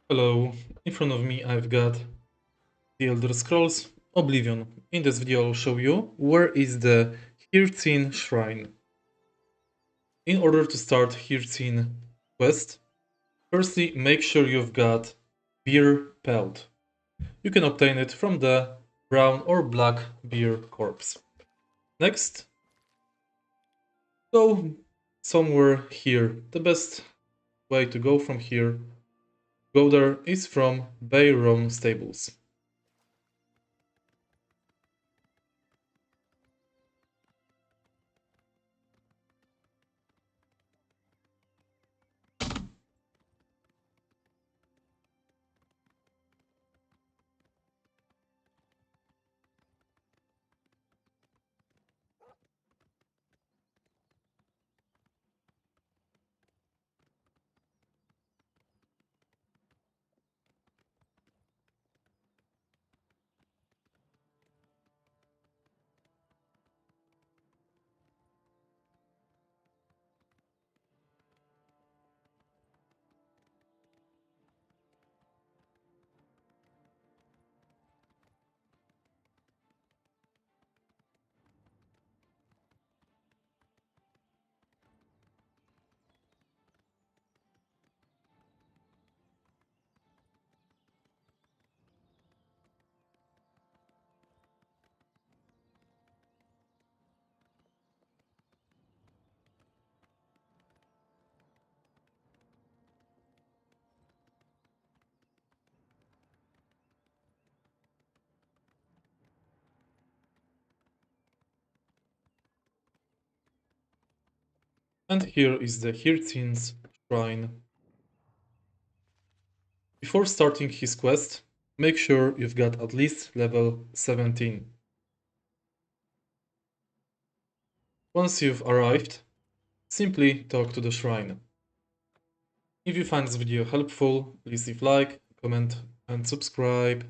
Hello, in front of me I've got the Elder Scrolls Oblivion. In this video I'll show you where is the Hircyne Shrine. In order to start Hircyne quest, firstly make sure you've got Bear Pelt. You can obtain it from the brown or black bear corpse. Next, go somewhere here. The best way to go from here, go there, is from Bayron Stables. And here is the Hircyne Shrine. Before starting his quest, make sure you've got at least level 17. Once you've arrived, simply talk to the shrine. If you find this video helpful, please leave like, comment and subscribe.